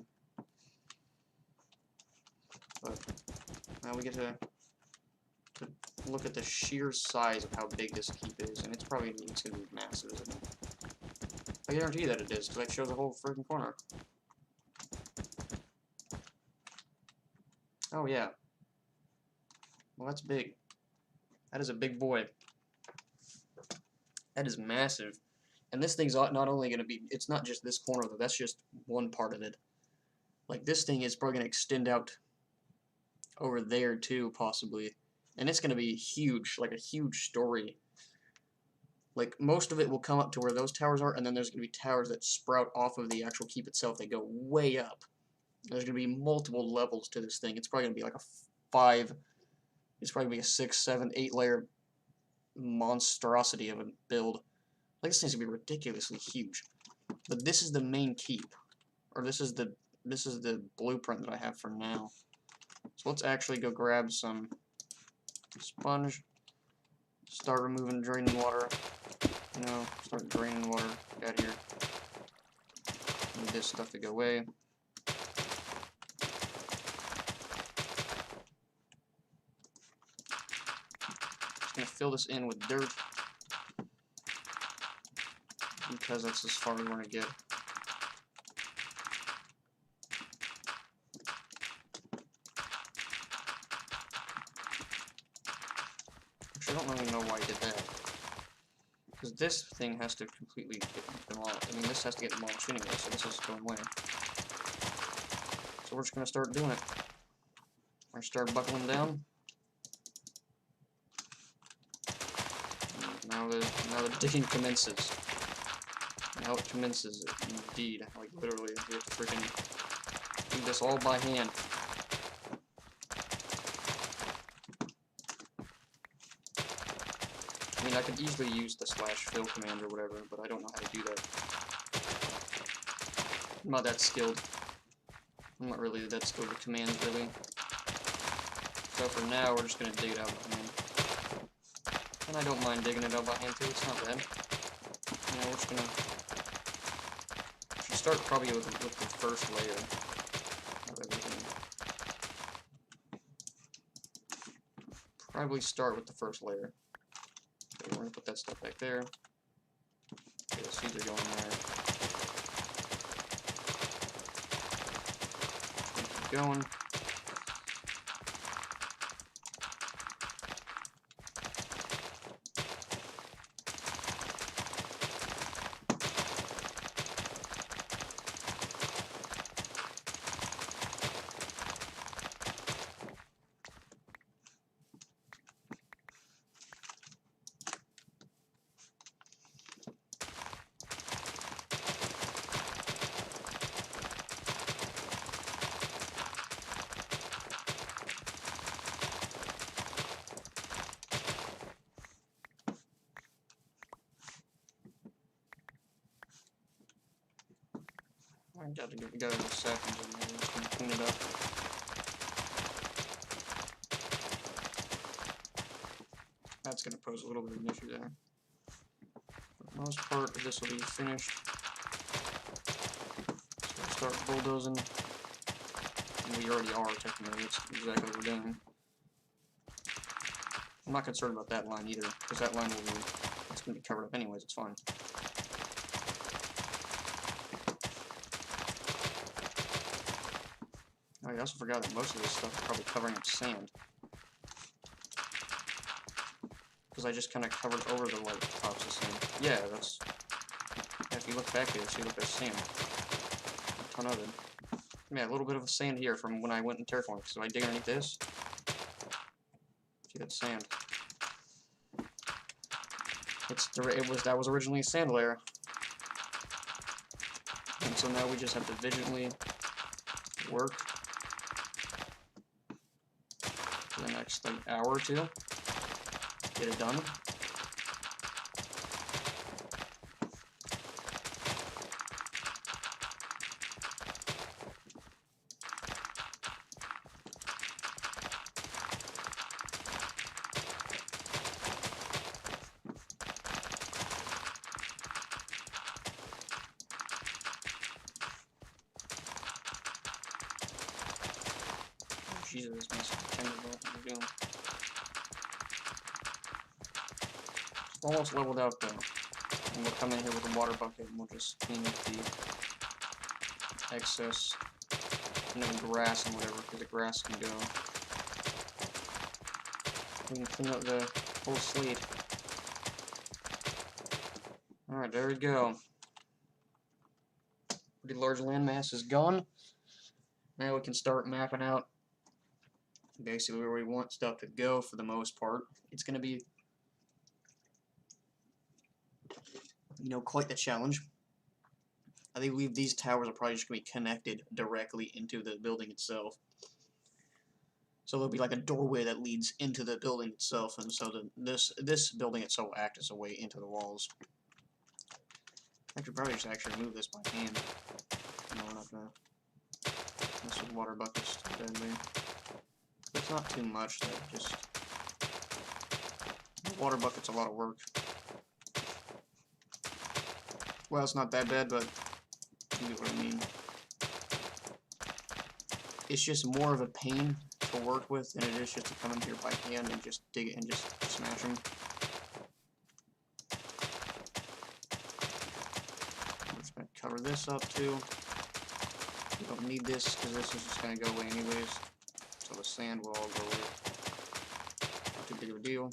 But now we get to look at the sheer size of how big this keep is, and it's gonna be massive, isn't it? I guarantee that it is, because I shows a whole freaking corner. Oh yeah. Well, that's big. That is a big boy. That is massive. And this thing's not only going to be, it's not just this corner though, that's just one part of it. Like this thing is probably going to extend out over there too, possibly. And it's going to be huge, like a huge story. Like most of it will come up to where those towers are, and then there's going to be towers that sprout off of the actual keep itself. They go way up. There's going to be multiple levels to this thing. It's probably going to be like it's probably going to be a 6, 7, 8 layer monstrosity of a build. Like this thing's gonna be ridiculously huge. But this is the main keep, or this is the blueprint that I have for now. So let's actually go grab some sponge, start removing draining water. No, start draining water out here. Need this stuff to go away. Just gonna fill this in with dirt, because that's as far as we're going to get. Actually, I don't really know why I did that. Because this thing has to completely get demolished. I mean, this has to get demolished anyway, so this is going away. So we're just going to start doing it. We're going to start buckling down. Now the digging commences. Now it commences, indeed. Like, literally, we have to freaking do this all by hand. I mean, I could easily use the /fill command or whatever, but I don't know how to do that. I'm not that skilled. I'm not really that skilled with commands, really. So for now, we're just going to dig it out by hand. And I don't mind digging it out by hand, too. It's not bad. You know, we're just going to start probably with the first layer of everything. Probably start with the first layer. Okay, we're going to put that stuff back there. Okay, the seeds are going there. Keep going. I gotta go to the seconds and then just gonna clean it up. That's gonna pose a little bit of an issue there. For the most part, this will be finished. So we'll start bulldozing. And we already are, technically. That's exactly what we're doing. I'm not concerned about that line either, because that line will be, it's gonna be covered up anyways, it's fine. Oh, I also forgot that most of this stuff is probably covering up sand. Because I just kind of covered over the white tops of sand. Yeah, that's... Yeah, if you look back here, see, look, there's sand. A ton of it. Yeah, a little bit of sand here from when I went in terraforming. So I dig underneath this. See that sand. That was originally a sand layer. And so now we just have to vigilantly work for the next like hour or two. Get it done. Jesus, this must have pretended what we're doing. Almost leveled out though. And we'll come in here with a water bucket and we'll just clean up the excess, grass and whatever, because the grass can go. We can clean up the whole slate. Alright, there we go. Pretty large landmass is gone. Now we can start mapping out basically where we want stuff to go for the most part. It's going to be, quite the challenge. I believe these towers are probably just going to be connected directly into the building itself. So there'll be like a doorway that leads into the building itself, and so this building itself will act as a way into the walls. I could probably just actually move this by hand. No, we're not going to mess with water buckets too badly. It's not too much, though. Just the water bucket's a lot of work. Well, it's not that bad, but you get what I mean. It's just more of a pain to work with than it is just to come in here by hand and just dig it and just smash them. I'm just going to cover this up too. We don't need this because this is just going to go away anyways. So the sand will all go away. Not too big of a deal.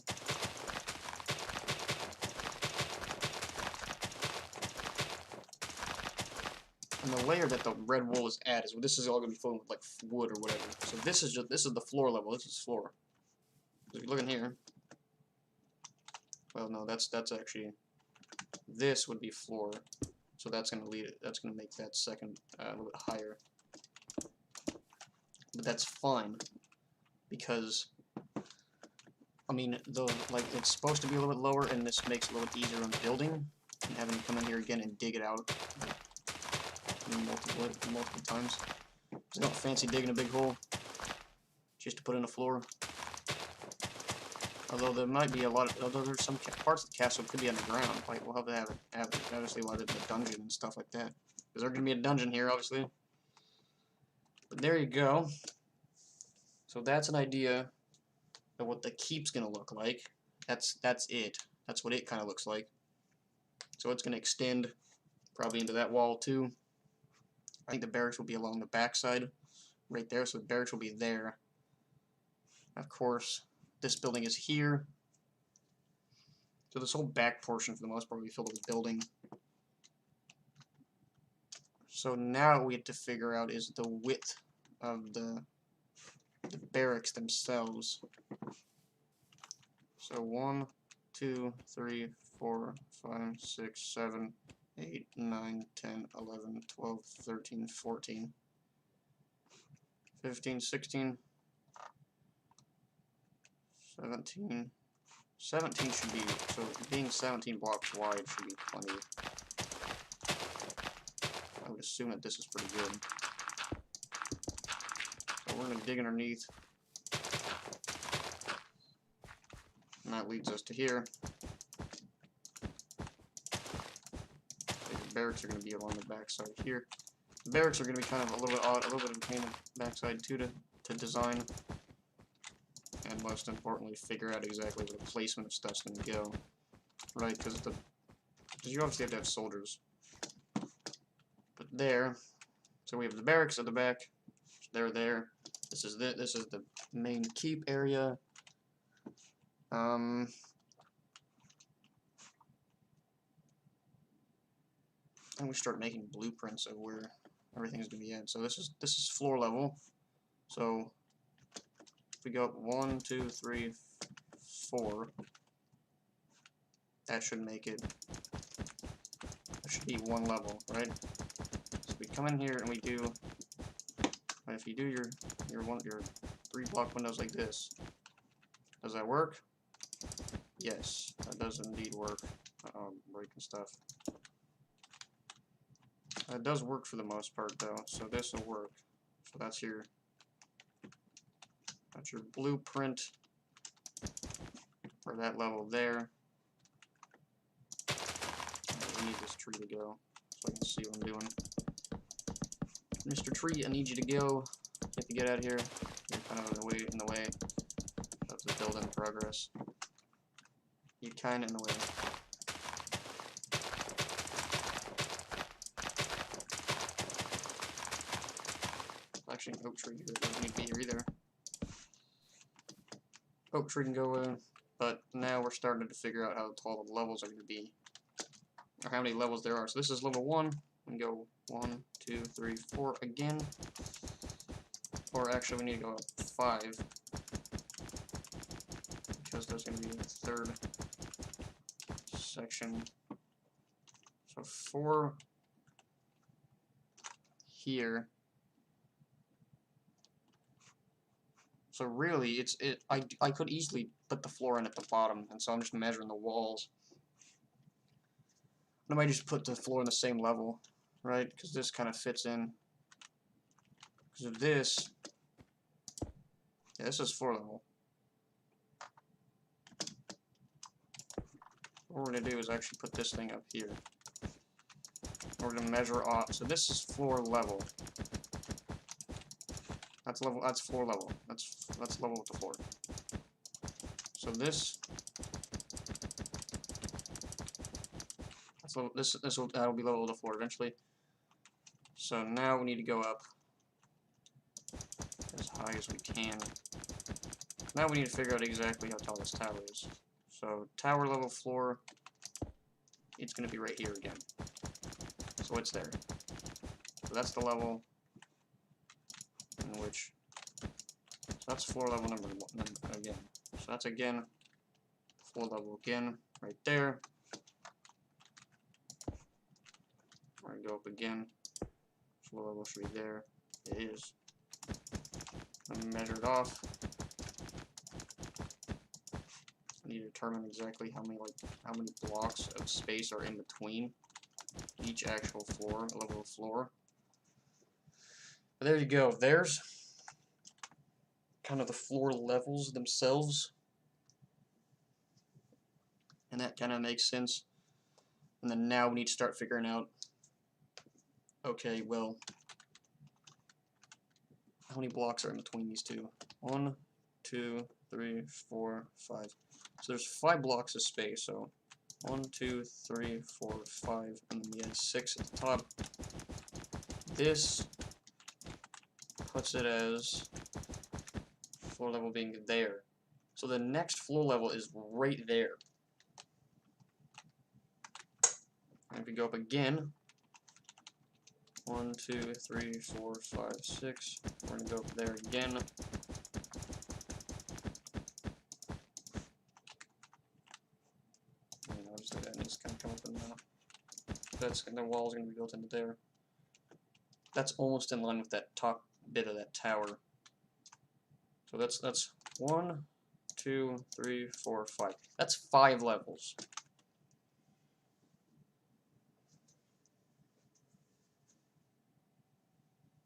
And the layer that the red wool is at is this is all going to be filled with like wood or whatever. So this is the floor level. This is floor. If you look in here, well, no, that's actually, this would be floor. So that's going to lead it. That's going to make that second a little bit higher. But that's fine because I mean it's supposed to be a little bit lower, and this makes it a little bit easier on building and having to come in here again and dig it out. Multiple times. I don't fancy digging a big hole just to put in a floor. Although there might be although there's some parts of the castle could be underground. Like we'll have to have it obviously while there's a dungeon and stuff like that. Because there's gonna be a dungeon here, obviously. But there you go. So that's an idea of what the keep's gonna look like. That's it. That's what it kind of looks like. So it's gonna extend probably into that wall too. I think the barracks will be along the back side, right there, so the barracks will be there. Of course, this building is here. So this whole back portion, for the most part, will be filled with building. So now what we have to figure out is the width of the barracks themselves. So 1, 2, 3, 4, 5, 6, 7, 8, 9, 10, 11, 12, 13, 14, 15, 16, 17. 17 should be, so being 17 blocks wide should be plenty. I would assume that this is pretty good. So we're going to dig underneath. And that leads us to here. The barracks are going to be along the backside here. The barracks are going to be kind of a little bit odd, a little bit of a pain in the backside too to design. And most importantly, figure out exactly where the placement of stuff's going to go. Right, because you obviously have to have soldiers. But there, so we have the barracks at the back. They're there. This is the main keep area. And we start making blueprints of where everything's going to be at. So this is floor level. So if we go up 1, 2, 3, 4, that should make it. That should be one level, right? So we come in here and we do. And if you do your 3-block windows like this, does that work? Yes, that does indeed work. Breaking stuff. It does work for the most part, though. So this will work. So that's your blueprint for that level there. We need this tree to go so I can see what I'm doing. Mr. Tree, I need you to go. You have to get out of here. Here, kind of in the way of the build in progress. You're kind of in the way. Actually, oak tree here doesn't need to be here either. Oak tree can go in, but now we're starting to figure out how tall the levels are going to be, or how many levels there are. So this is level 1. We can go 1, 2, 3, 4 again. Or actually, we need to go up 5. Because there's going to be a third section. So 4 here. So really, I could easily put the floor in at the bottom, and so I'm just measuring the walls. I might just put the floor on the same level, right? Because this kind of fits in. Because of this, yeah, this is floor level. What we're going to do is actually put this thing up here. We're going to measure off. So this is floor level. That's level. That's floor level. That's level with the floor. So this. That's level, that'll be level with the floor eventually. So now we need to go up as high as we can. Now we need to figure out exactly how tall this tower is. So tower level floor, it's going to be right here again. So it's there. So that's the level in which, so that's floor level number 1 again. So that's again, floor level again, right there. We're going to go up again. Floor level should be there. It is. Let me measure it off. I need to determine exactly how many blocks of space are in between each actual floor, level of floor. But there you go. There's kind of the floor levels themselves. And that kind of makes sense. And then now we need to start figuring out, okay, well, how many blocks are in between these two? 1, 2, 3, 4, 5. So there's 5 blocks of space, so 1, 2, 3, 4, 5, and then we add 6 at the top. This puts it as floor level being there. So the next floor level is right there. And if we go up again, 1, 2, 3, 4, 5, 6, we're going to go up there again. That needs to kind of come up in the wall's going to be built into there. That's almost in line with that top bit of that tower. So that's 1, 2, 3, 4, 5. That's 5 levels.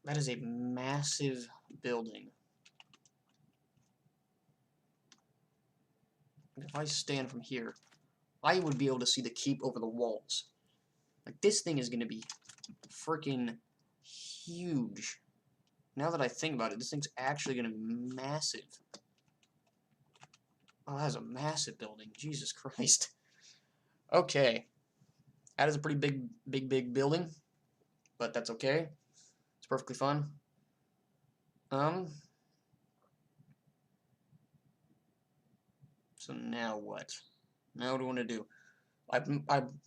That is a massive building. And if I stand from here, I would be able to see the keep over the walls. Like, this thing is going to be freaking huge. Now that I think about it, this thing's actually going to be massive. Oh, that's a massive building. Jesus Christ. Okay. That is a pretty big building. But that's okay. It's perfectly fun. So now what? Now what do I want to do? I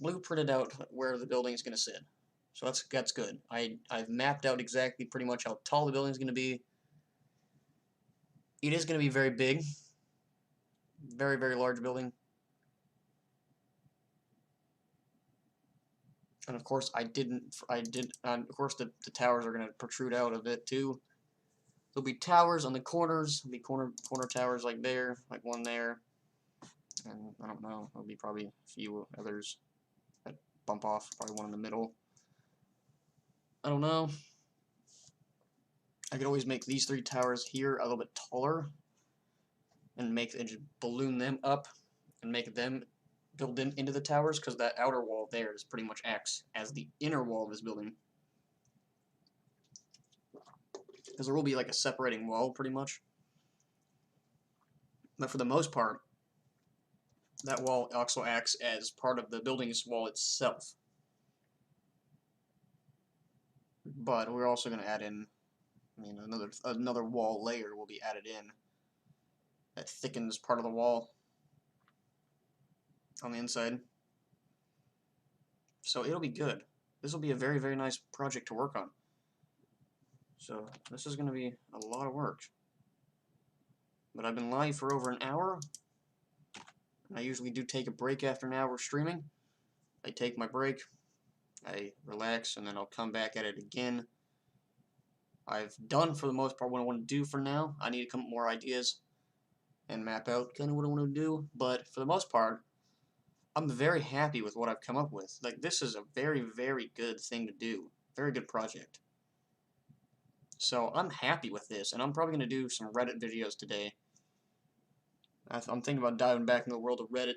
blueprinted out where the building is going to sit. So that's good. I've mapped out exactly pretty much how tall the building is going to be. It is going to be very big. Very, very large building. And of course, of course, the towers are going to protrude out of it too. There'll be towers on the corners. There'll be corner towers like there, like one there. And I don't know, there'll be probably a few others that bump off, probably one in the middle. I don't know. I could always make these 3 towers here a little bit taller and just balloon them up and make them build them into the towers, because that outer wall there is pretty much acts as the inner wall of this building. Because there will be like a separating wall pretty much. But for the most part, that wall also acts as part of the building's wall itself. But we're also going to add in, another wall layer will be added in that thickens part of the wall on the inside. So it'll be good. This will be a very, very nice project to work on. So this is going to be a lot of work. But I've been live for over an hour. I usually do take a break after an hour of streaming. I take my break, I relax, and then I'll come back at it again. I've done, for the most part, what I want to do for now. I need to come up with more ideas and map out kind of what I want to do. But for the most part, I'm very happy with what I've come up with. Like, this is a very, very good thing to do. Very good project. So I'm happy with this, and I'm probably going to do some Reddit videos today. I'm thinking about diving back into the world of Reddit.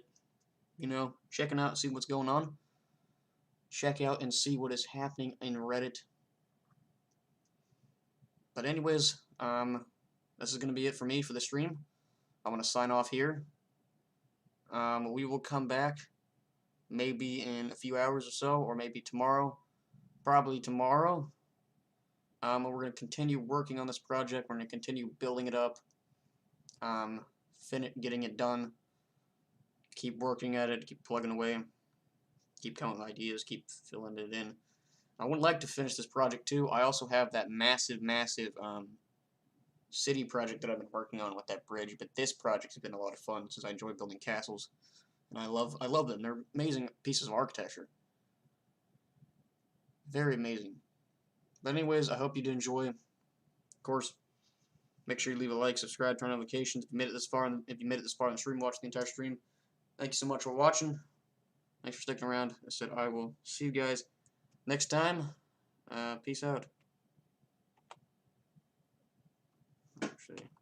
You know, checking out, see what's going on. Check out and see what is happening in Reddit. But anyways, this is going to be it for me for the stream. I'm going to sign off here. We will come back maybe in a few hours or so, or maybe tomorrow. Probably tomorrow. We're going to continue working on this project. We're going to continue building it up. Getting it done. Keep working at it. Keep plugging away. Keep coming with ideas. Keep filling it in. I would like to finish this project too. I also have that massive city project that I've been working on with that bridge. But this project has been a lot of fun since I enjoy building castles, and I love them. They're amazing pieces of architecture. Very amazing. But anyways, I hope you did enjoy. Of course, make sure you leave a like, subscribe, turn on notifications. If you made it this far, in the stream, watch the entire stream. Thank you so much for watching. Thanks for sticking around. I said I will see you guys next time. Peace out. Actually.